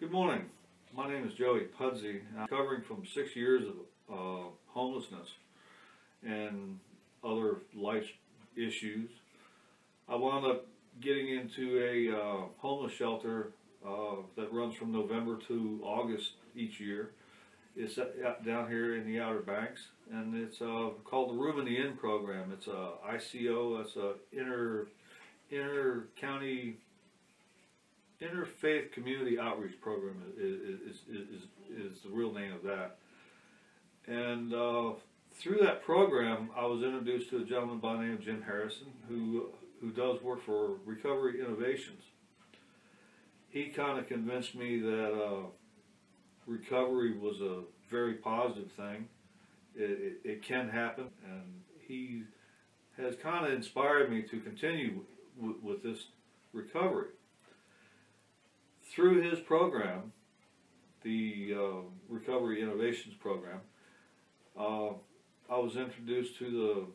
Good morning. My name is Joey Pudsey. I'm recovering from 6 years of homelessness and other life issues. I wound up getting into a homeless shelter that runs from November to August each year. It's down here in the Outer Banks, and it's called the Room in the Inn program. It's a ICO. It's a inter-county Interfaith Community Outreach Program is the real name of that. And through that program, I was introduced to a gentleman by the name of Jim Harrison, who does work for Recovery Innovations. He kind of convinced me that recovery was a very positive thing. It can happen, and he has kind of inspired me to continue with this recovery. Through his program, the Recovery Innovations program, I was introduced to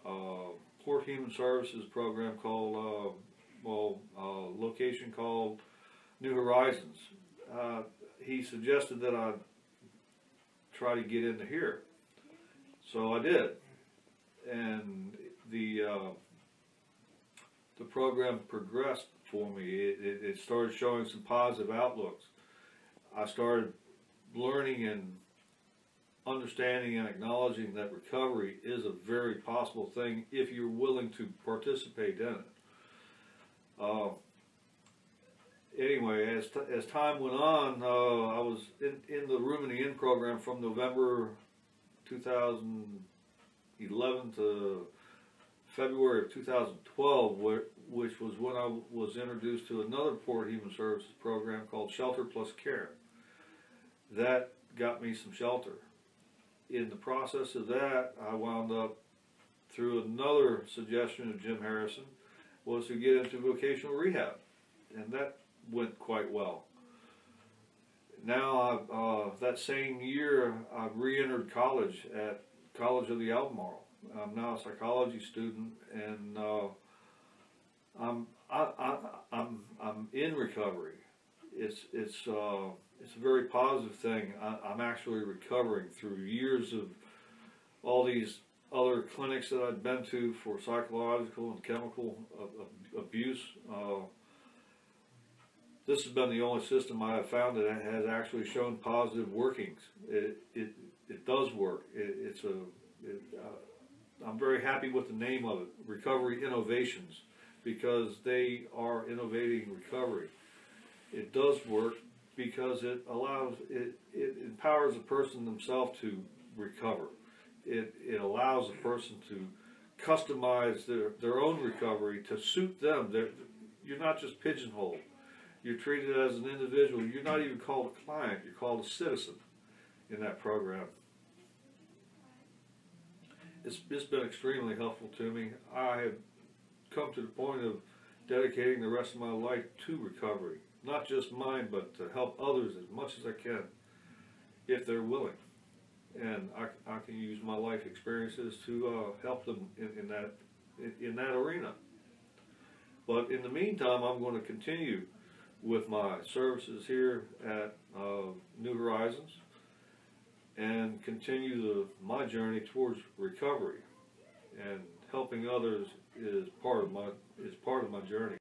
the Port Human Services program called, location called New Horizons. He suggested that I try to get into here, so I did, and the program progressed for me. It started showing some positive outlooks. I started learning and understanding and acknowledging that recovery is a very possible thing if you're willing to participate in it. Anyway, as time went on, I was in the Room in the Inn program from November 2011 to February of 2012, which was when I was introduced to another Port Human Services program called Shelter Plus Care. That got me some shelter. In the process of that, I wound up, through another suggestion of Jim Harrison, was to get into vocational rehab, and that went quite well. Now, that same year, I re-entered college at College of the Albemarle. I'm now a psychology student, and I'm in recovery. It's a very positive thing. I'm actually recovering through years of all these other clinics that I've been to for psychological and chemical abuse. This has been the only system I have found that has actually shown positive workings. It does work. I'm very happy with the name of it, Recovery Innovations, because they are innovating recovery. It does work because it empowers a person themselves to recover. It allows a person to customize their own recovery to suit them. You're not just pigeonholed. You're treated as an individual. You're not even called a client. You're called a citizen in that program. It's been extremely helpful to me. I have come to the point of dedicating the rest of my life to recovery. Not just mine, but to help others as much as I can, if they're willing. And I can use my life experiences to help them in that arena. But in the meantime, I'm going to continue with my services here at New Horizons and continue my journey towards recovery. And helping others is part of my journey.